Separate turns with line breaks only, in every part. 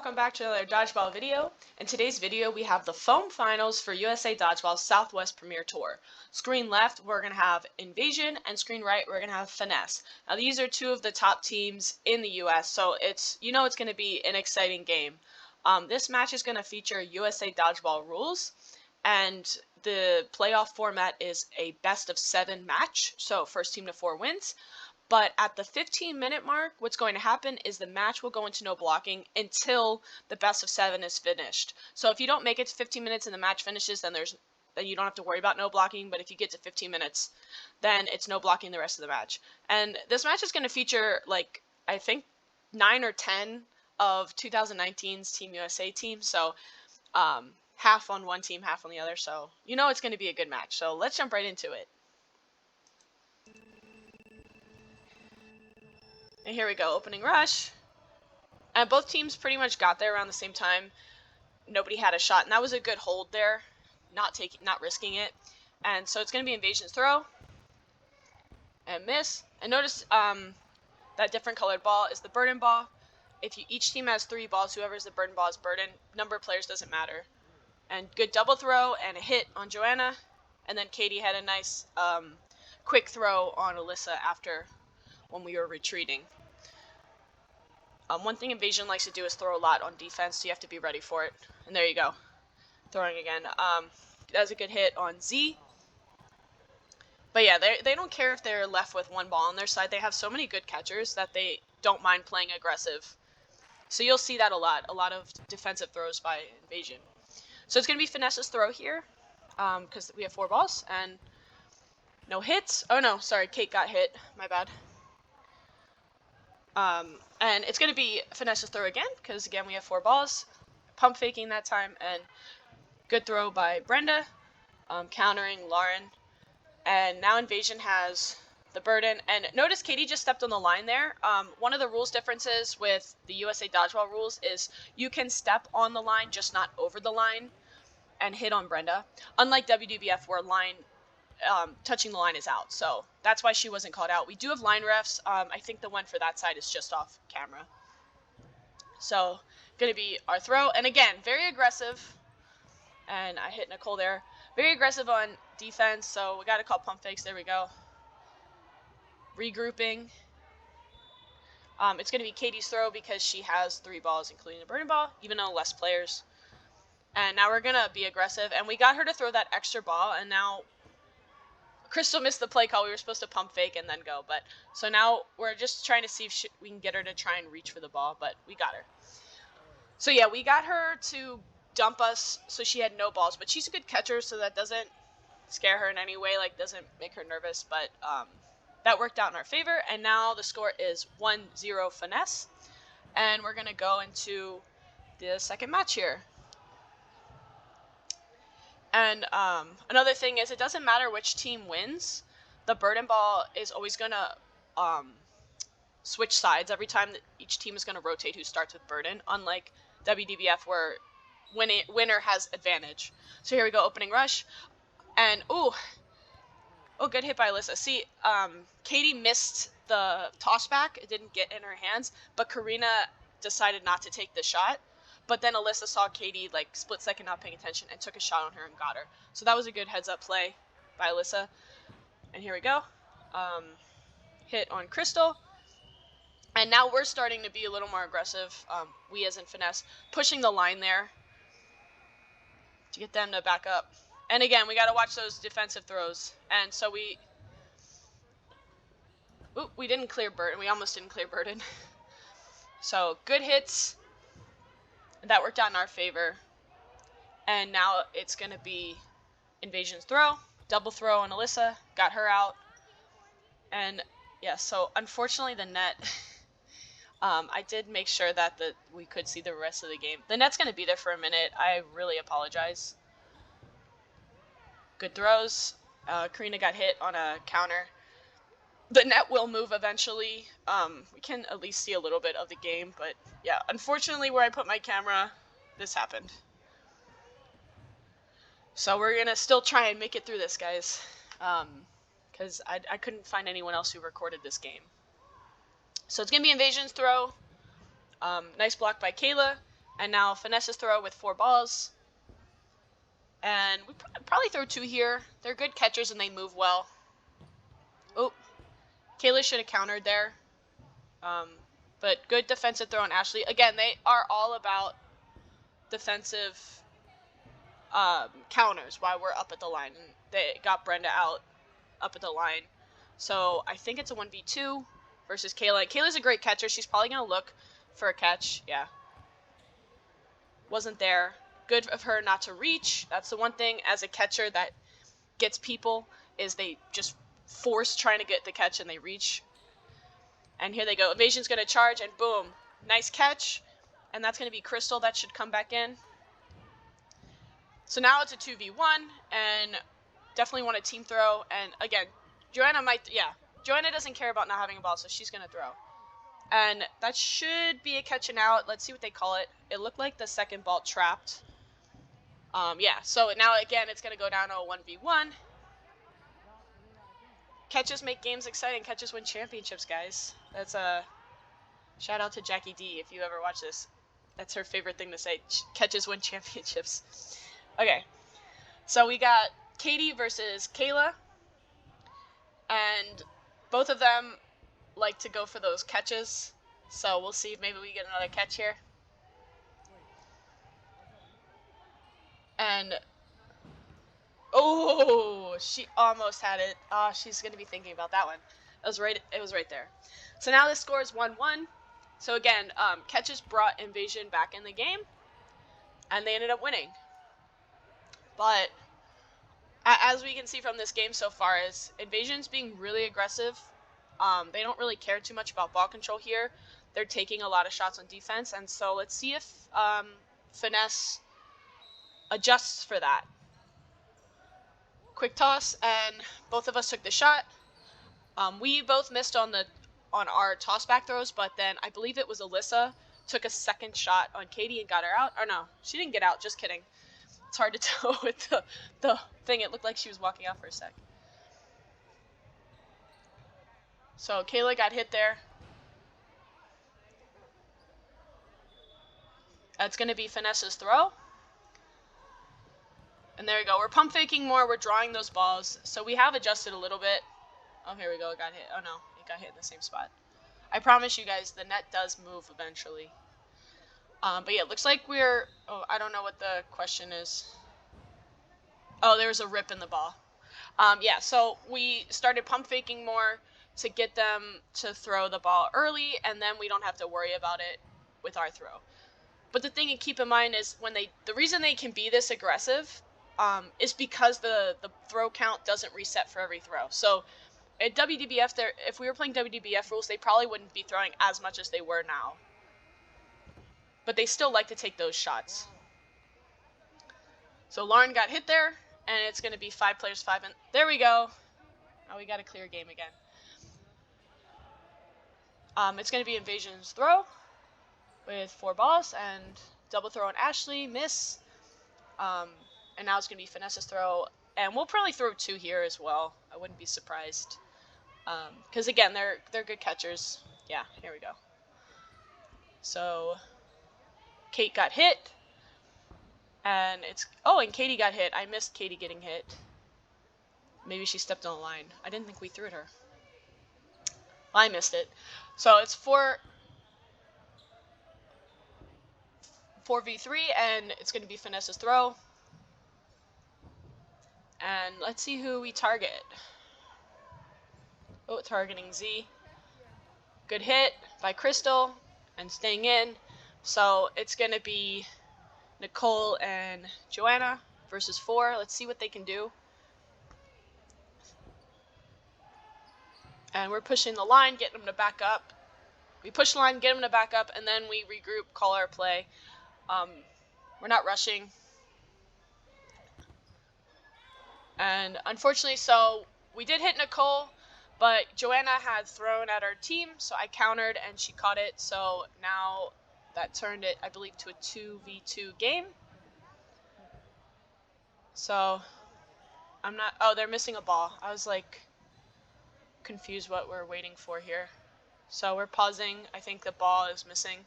welcome back to another dodgeball video. In today's video we have the foam finals for USA Dodgeball Southwest Premiere Tour. Screen left we're going to have Invasion, and screen right we're going to have Finesse. Now these are two of the top teams in the US, so it's going to be an exciting game. This match is going to feature USA Dodgeball rules, and the playoff format is a best of 7 match, so first team to 4 wins. But at the 15-minute mark, what's going to happen is the match will go into no blocking until the best of 7 is finished. So if you don't make it to 15 minutes and the match finishes, then you don't have to worry about no blocking. But if you get to 15 minutes, then it's no blocking the rest of the match. And this match is going to feature, like, I think 9 or 10 of 2019's Team USA team. So half on one team, half on the other. So it's going to be a good match. So let's jump right into it. And here we go, opening rush. And both teams pretty much got there around the same time. Nobody had a shot, and that was a good hold there, not risking it. And so it's going to be Invasion's throw. And miss. And notice that different colored ball is the burden ball. Each team has 3 balls, whoever's the burden ball is burden. Number of players doesn't matter. And good double throw and a hit on Joanna. And then Katie had a nice quick throw on Alyssa after when we were retreating. One thing Invasion likes to do is throw a lot on defense, so you have to be ready for it. And there you go. Throwing again. That was a good hit on Z. But yeah, they don't care if they're left with 1 ball on their side. They have so many good catchers that they don't mind playing aggressive. So you'll see that a lot. A lot of defensive throws by Invasion. So it's going to be Finesse's throw here, because we have 4 balls. And no hits. Oh no, sorry, Kate got hit. My bad. And it's going to be Finesse's throw again, because again we have 4 balls. Pump faking that time, and good throw by Brenda, countering Lauren. And now Invasion has the burden. And notice Katie just stepped on the line there. One of the rules differences with the USA Dodgeball rules is you can step on the line, just not over the line, and hit on Brenda. Unlike WDBF, where touching the line is out, so that's why she wasn't called out. We do have line refs. I think the one for that side is just off camera. So gonna be our throw, and again very aggressive, and I hit Nicole there. Very aggressive on defense, so we got to call pump fakes. There we go. Regrouping. It's gonna be Katie's throw because she has 3 balls including the burden ball, even though less players. And now we're gonna be aggressive, and we got her to throw that extra ball, and now Crystal missed the play call. We were supposed to pump fake and then go, but so now we're just trying to see if we can get her to try and reach for the ball, but we got her. So yeah, we got her to dump us, so she had no balls, but she's a good catcher, so that doesn't scare her in any way, like doesn't make her nervous, but that worked out in our favor. And now the score is 1-0 Finesse, and we're gonna go into the second match here. And another thing is, it doesn't matter which team wins. The burden ball is always going to switch sides every time. That each team is going to rotate who starts with burden, unlike WDBF where winner has advantage. So here we go, opening rush. And, oh, good hit by Alyssa. See, Katie missed the toss back. It didn't get in her hands, but Karina decided not to take the shot. But then Alyssa saw Katie, like, split second not paying attention and took a shot on her and got her. So that was a good heads-up play by Alyssa. And here we go. Hit on Crystal. And now we're starting to be a little more aggressive, we as in Finesse, pushing the line there to get them to back up. And again, we got to watch those defensive throws. And so we didn't clear burden. We almost didn't clear burden. So good hits. That worked out in our favor. And now it's going to be Invasion's throw. Double throw on Alyssa. Got her out. And, yeah, so unfortunately the net, I did make sure that we could see the rest of the game. The net's going to be there for a minute. I really apologize. Good throws. Karina got hit on a counter. The net will move eventually. We can at least see a little bit of the game, but yeah, unfortunately where I put my camera, this happened. So we're gonna still try and make it through this, guys, because I couldn't find anyone else who recorded this game. So it's gonna be Invasion's throw. Nice block by Kayla. And now Finesse's throw with 4 balls. And we probably throw 2 here. They're good catchers and they move well. Oh, Kayla should have countered there. But good defensive throw on Ashley. Again, they are all about defensive counters while we're up at the line. And they got Brenda out up at the line. So I think it's a 1v2 versus Kayla. Kayla's a great catcher. She's probably going to look for a catch. Yeah. Wasn't there. Good of her not to reach. That's the one thing as a catcher that gets people is they just force trying to get the catch and they reach. And here they go. Evasion's going to charge and boom. Nice catch. And that's going to be Crystal. That should come back in. So now it's a 2v1 and definitely want a team throw. And again, Joanna doesn't care about not having a ball, so she's going to throw. And that should be a catch and out. Let's see what they call it. It looked like the second ball trapped. Yeah, so now again, it's going to go down to a 1v1. Catches make games exciting. Catches win championships, guys. That's a shout out to Jackie D if you ever watch this. That's her favorite thing to say. Catches win championships. Okay, so we got Katie versus Kayla. And both of them like to go for those catches. So we'll see if maybe we get another catch here. And oh, she almost had it. Oh, she's going to be thinking about that one. It was right there. So now this score is 1-1. So again, catches brought Invasion back in the game. And they ended up winning. But as we can see from this game so far, is Invasion's being really aggressive. They don't really care too much about ball control here. They're taking a lot of shots on defense. And so let's see if Finesse adjusts for that. Quick toss, and both of us took the shot. We both missed on our toss back throws, but then I believe it was Alyssa took a second shot on Katie and got her out. Or no, she didn't get out, just kidding. It's hard to tell with the thing. It looked like she was walking out for a sec. So Kayla got hit there. That's going to be Finesse's throw. And there we go. We're pump faking more. We're drawing those balls. So we have adjusted a little bit. Oh, here we go. It got hit. Oh, no. It got hit in the same spot. I promise you guys, the net does move eventually. But yeah, it looks like we're... Oh, I don't know what the question is. Oh, there was a rip in the ball. Yeah, so we started pump faking more to get them to throw the ball early, and then we don't have to worry about it with our throw. But the thing to keep in mind is the reason they can be this aggressive is because the throw count doesn't reset for every throw. So at WDBF, if we were playing WDBF rules, they probably wouldn't be throwing as much as they were now. But they still like to take those shots. So Lauren got hit there, and it's going to be 5 players, 5. And there we go. Now we got a clear game again. It's going to be Invasion's throw with 4 balls and double throw on Ashley, miss. And now it's going to be Finesse's throw. And we'll probably throw 2 here as well. I wouldn't be surprised. Because, again, they're good catchers. Yeah, here we go. So Kate got hit. And and Katie got hit. I missed Katie getting hit. Maybe she stepped on the line. I didn't think we threw at her. I missed it. So it's 4v3, and it's going to be Finesse's throw. And let's see who we target. Oh, targeting Z. Good hit by Crystal and staying in. So it's going to be Nicole and Joanna versus 4. Let's see what they can do. And we're pushing the line, getting them to back up. We push the line, get them to back up, and then we regroup, call our play. We're not rushing. And unfortunately, so we did hit Nicole, but Joanna had thrown at our team, so I countered and she caught it. So now that turned it, I believe, to a 2v2 game. So they're missing a ball. I was like confused what we're waiting for here. So we're pausing. I think the ball is missing.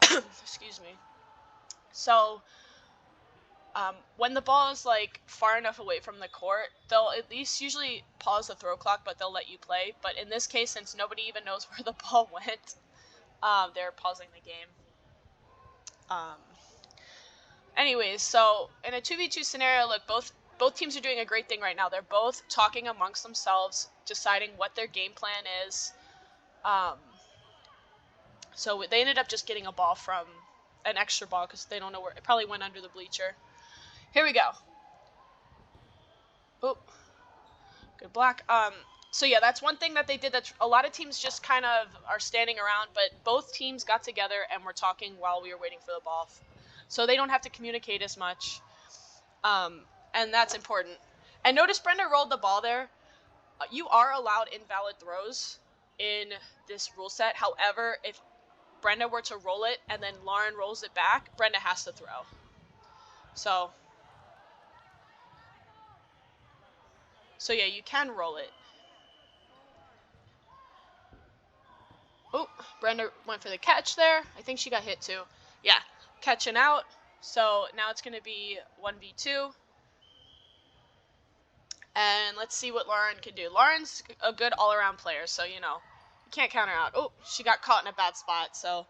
Excuse me. So when the ball is like far enough away from the court, they'll at least usually pause the throw clock, but they'll let you play. But in this case, since nobody even knows where the ball went, they're pausing the game. Anyways, so in a 2v2 scenario, look, both teams are doing a great thing right now. They're both talking amongst themselves, deciding what their game plan is. So they ended up just getting a ball from an extra ball because they don't know where. It probably went under the bleacher. Here we go. Oh, good block. So yeah, that's one thing that they did. That a lot of teams just kind of are standing around, but both teams got together and were talking while we were waiting for the ball. So they don't have to communicate as much. And that's important. And notice Brenda rolled the ball there. You are allowed invalid throws in this rule set. However, if Brenda were to roll it and then Lauren rolls it back, Brenda has to throw. So yeah, you can roll it. Oh, Brenda went for the catch there. I think she got hit too. Yeah, catching out. So now it's going to be 1v2. And let's see what Lauren can do. Lauren's a good all-around player, so, you know, you can't count her out. Oh, she got caught in a bad spot, so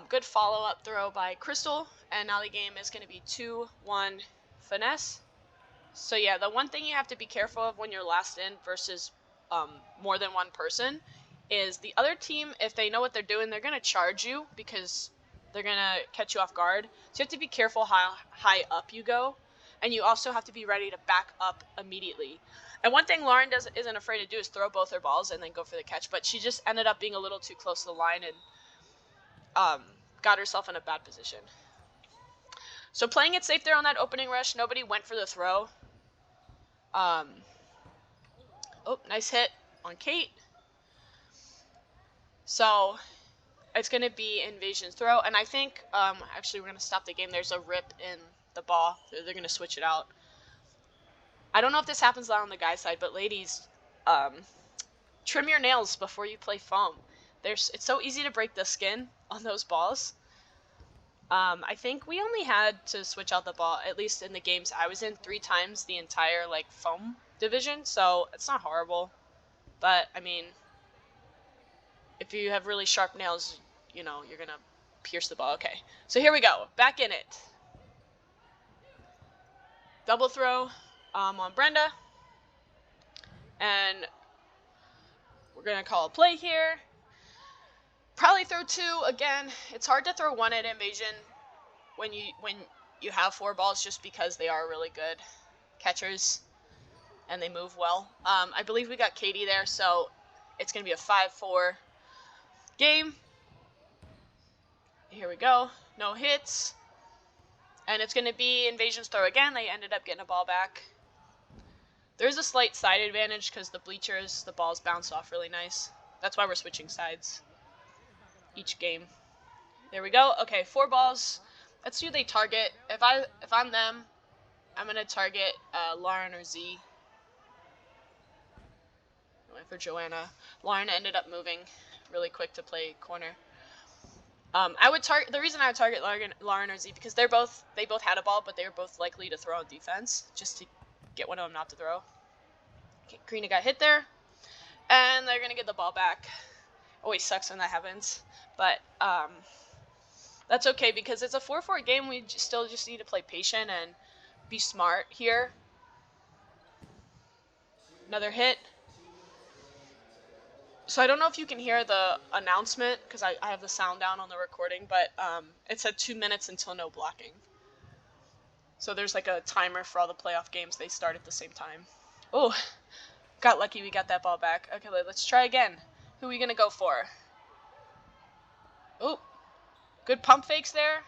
good follow-up throw by Crystal. And now the game is going to be 2-1 Finesse. So, yeah, the one thing you have to be careful of when you're last in versus more than one person is the other team, if they know what they're doing, they're going to charge you because they're going to catch you off guard. So you have to be careful how high up you go. And you also have to be ready to back up immediately. And one thing Lauren isn't afraid to do is throw both her balls and then go for the catch. But she just ended up being a little too close to the line and got herself in a bad position. So playing it safe there on that opening rush, nobody went for the throw. Oh, nice hit on Kate. So it's going to be Invasion's throw. And I think, actually, we're going to stop the game. There's a rip in the ball. They're going to switch it out. I don't know if this happens a lot on the guys' side, but ladies, trim your nails before you play foam. It's so easy to break the skin on those balls. I think we only had to switch out the ball, at least in the games I was in, 3 times the entire foam division. So it's not horrible, but I mean, if you have really sharp nails, you know, you're gonna pierce the ball. Okay, so here we go, back in it. Double throw on Brenda, and we're gonna call a play here. Probably throw 2 again. It's hard to throw 1 at Invasion when you have 4 balls, just because they are really good catchers and they move well. I believe we got Katie there, so it's gonna be a 5-4 game. Here we go. No hits. And it's going to be Invasion's throw again. They ended up getting a ball back. There's a slight side advantage because the bleachers, the balls bounce off really nice. That's why we're switching sides each game. There we go. Okay, 4 balls. Let's see who they target. If I'm them, I'm going to target Lauren or Z. I went for Joanna. Lauren ended up moving really quick to play corner. I would target. The reason I would target Lauren or Z because they both had a ball, but they were both likely to throw on defense, just to get one of them not to throw. Okay, Karina got hit there, and they're gonna get the ball back. Always sucks when that happens, but that's okay because it's a 4-4 game. We still just need to play patient and be smart here. Another hit. So I don't know if you can hear the announcement because I have the sound down on the recording, but it said 2 minutes until no blocking. So there's like a timer for all the playoff games. They start at the same time. Oh, got lucky we got that ball back. Okay, let's try again. Who are we going to go for? Oh, good pump fakes there.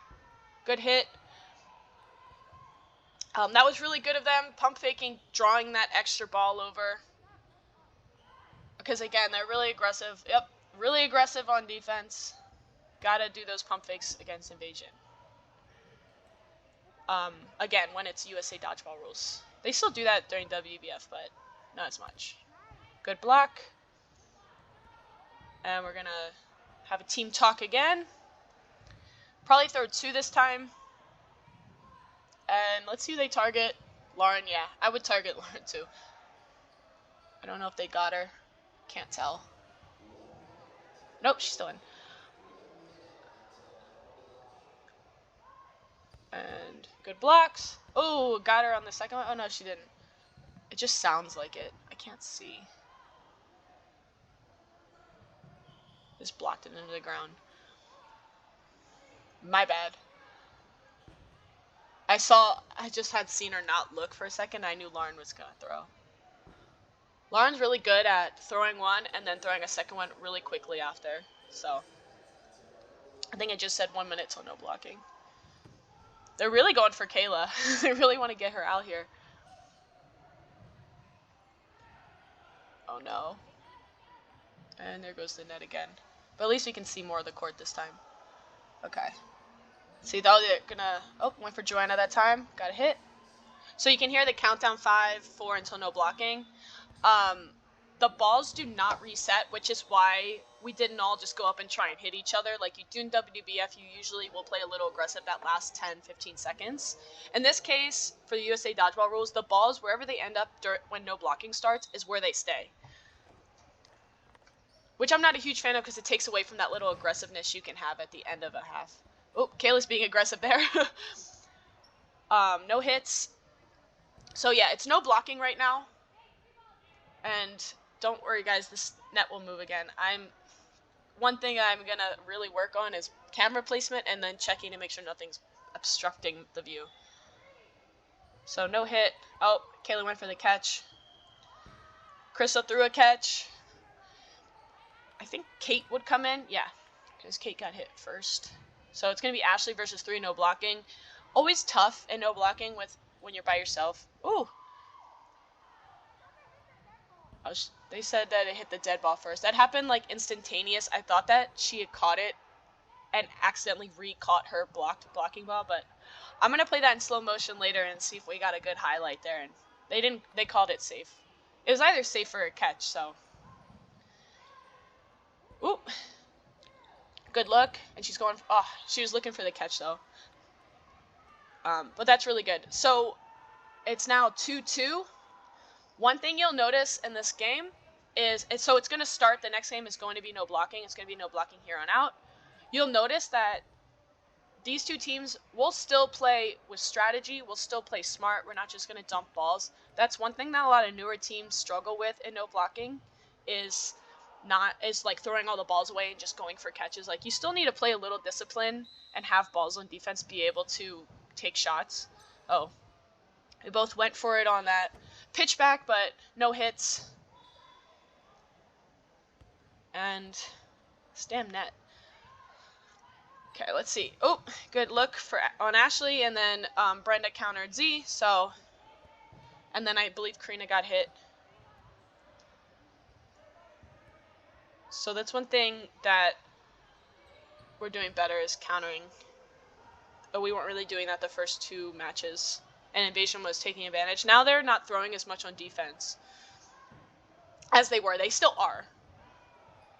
Good hit. That was really good of them, pump faking, drawing that extra ball over. Because, again, they're really aggressive. Yep, really aggressive on defense. Gotta do those pump fakes against Invasion. Again, when it's USA Dodgeball rules. They still do that during WDBF, but not as much. Good block. And we're gonna have a team talk again. Probably throw 2 this time. And let's see who they target. Lauren, yeah. I would target Lauren too. I don't know if they got her. Can't tell. Nope, she's still in. And good blocks. Oh, got her on the second one. Oh, no, she didn't. It just sounds like it. I can't see. Just blocked it into the ground. My bad. I just had seen her not look for a second. I knew Lauren was going to throw. Lauren's really good at throwing one and then throwing a second one really quickly after. So, I think it just said 1 minute till no blocking. They're really going for Kayla. They really want to get her out here. Oh no. And there goes the net again. But at least we can see more of the court this time. Okay. See, though, they're gonna... Oh, went for Joanna that time. Got a hit. So you can hear the countdown 5, 4 until no blocking. The balls do not reset, which is why we didn't all just go up and try and hit each other. Like you do in WDBF, you usually will play a little aggressive that last 10, 15 seconds. In this case, for the USA Dodgeball rules, the balls, wherever they end up when no blocking starts, is where they stay. Which I'm not a huge fan of because it takes away from that little aggressiveness you can have at the end of a half. Oh, Kayla's being aggressive there. No hits. So yeah, it's no blocking right now. And don't worry guys, this net will move again. One thing I'm going to really work on is camera placement and then checking to make sure nothing's obstructing the view. So no hit. Oh, Kayla went for the catch. Crystal threw a catch. I think Kate would come in. Yeah, because Kate got hit first. So it's going to be Ashley versus 3, no blocking. Always tough in no blocking when you're by yourself. Ooh. They said that it hit the dead ball first. That happened like instantaneous. I thought that she had caught it and accidentally re-caught her blocking ball, but I'm going to play that in slow motion later and see if we got a good highlight there. And they called it safe. It was either safe or a catch, so. Ooh. Good look. And she's going, she was looking for the catch though. But that's really good. So it's now 2-2. One thing you'll notice in this game is, it's going to start, the next game is going to be no blocking. It's going to be no blocking here on out. You'll notice that these two teams will still play with strategy. We'll still play smart. We're not just going to dump balls. That's one thing that a lot of newer teams struggle with in no blocking is like throwing all the balls away and just going for catches. Like you still need to play a little discipline and have balls on defense be able to take shots. Oh, we both went for it on that pitch back, but no hits. And stem net. Okay, let's see. Oh, good look on Ashley, and then Brenda countered Z. So, and then I believe Karina got hit. So that's one thing that we're doing better is countering. But we weren't really doing that the first 2 matches. And Invasion was taking advantage. Now they're not throwing as much on defense as they were. They still are.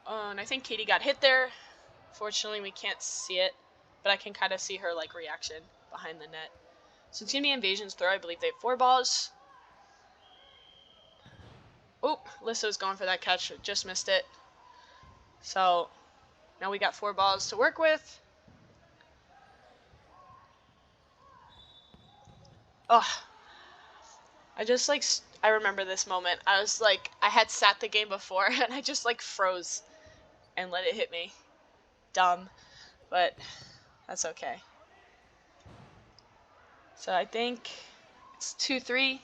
And I think Katie got hit there. Fortunately, we can't see it. But I can kind of see her like reaction behind the net. So it's going to be Invasion's throw. I believe they have 4 balls. Oh, Lissa was going for that catch. Just missed it. So now we got 4 balls to work with. Oh, I remember this moment. I was like, I had sat the game before and I just like froze and let it hit me. Dumb, but that's okay. So I think it's 2-3.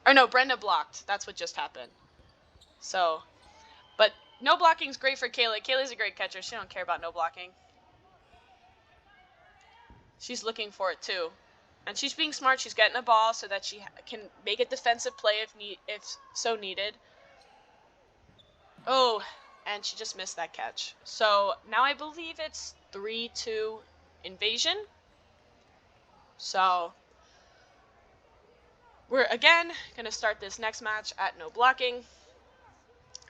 Or no, Brenda blocked. That's what just happened. So, but no blocking is great for Kayla. Kayla's a great catcher. She don't care about no blocking. She's looking for it too. And she's being smart. She's getting a ball so that she can make a defensive play if so needed. Oh, and she just missed that catch. So now I believe it's 3-2 Invasion. So we're again going to start this next match at no blocking.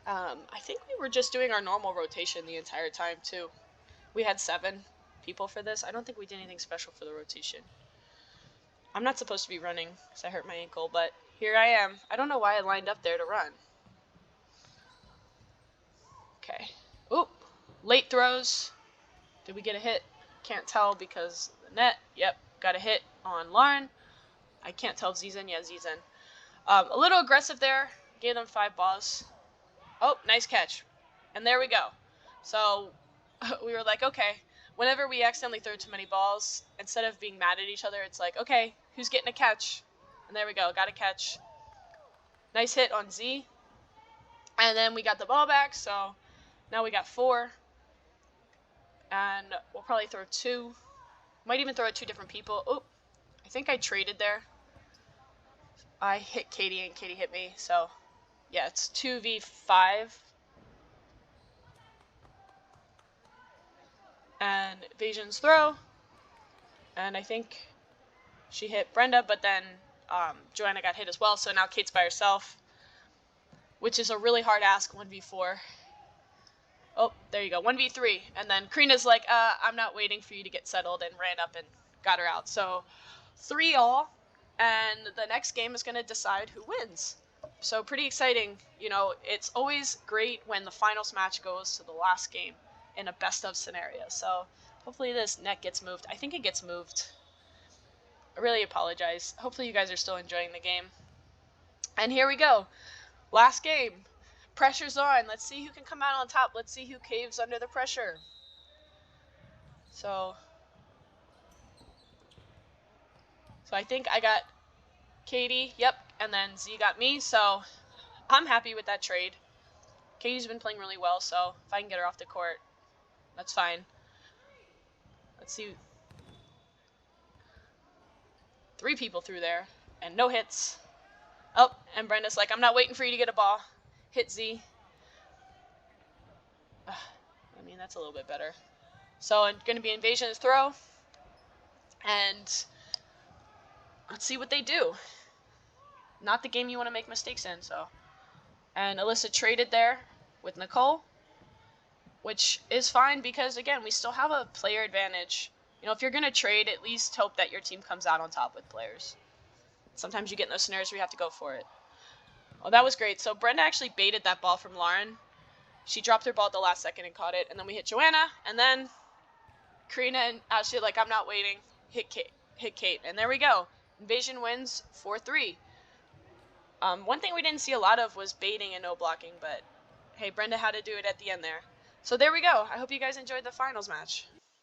I think we were just doing our normal rotation the entire time too. We had 7 people for this. I don't think we did anything special for the rotation. I'm not supposed to be running because I hurt my ankle, but here I am. I don't know why I lined up there to run. Okay. Oop. Late throws. Did we get a hit? Can't tell because the net. Yep. Got a hit on Lauren. I can't tell if Z's in. Yeah, Z's in. A little aggressive there. Gave them 5 balls. Oh, nice catch. And there we go. So we were like, okay, whenever we accidentally throw too many balls, instead of being mad at each other, it's like, okay, who's getting a catch? And there we go. Got a catch. Nice hit on Z. And then we got the ball back, so now we got 4. And we'll probably throw 2. Might even throw at 2 different people. Oh, I think I traded there. I hit Katie and Katie hit me, so yeah, it's 2v5. And Evasion's throw. And I think she hit Brenda, but then Joanna got hit as well, so now Kate's by herself, which is a really hard ask, 1v4. Oh, there you go, 1v3. And then Karina's like, I'm not waiting for you to get settled, and ran up and got her out. So 3-all, and the next game is going to decide who wins. So pretty exciting. You know, it's always great when the finals match goes to the last game in a best-of scenario. So hopefully this net gets moved. I think it gets moved. I really apologize. Hopefully you guys are still enjoying the game. And here we go. Last game. Pressure's on. Let's see who can come out on top. Let's see who caves under the pressure. So I think I got Katie. Yep. And then Z got me. So I'm happy with that trade. Katie's been playing really well, so if I can get her off the court, that's fine. Let's see. 3 people through there, and no hits. Oh, and Brenda's like, I'm not waiting for you to get a ball. Hit Z. I mean, that's a little bit better. So it's going to be Invasion's throw. And let's see what they do. Not the game you want to make mistakes in, so. And Alyssa traded there with Nicole, which is fine because, again, we still have a player advantage. You know, if you're going to trade, at least hope that your team comes out on top with players. Sometimes you get in those scenarios where you have to go for it. Oh, that was great. So Brenda actually baited that ball from Lauren. She dropped her ball at the last second and caught it. And then we hit Joanna. And then Karina and Ashley like, I'm not waiting. Hit Kate. And there we go. Invasion wins 4-3. One thing we didn't see a lot of was baiting and no blocking. But, hey, Brenda had to do it at the end there. So there we go. I hope you guys enjoyed the finals match.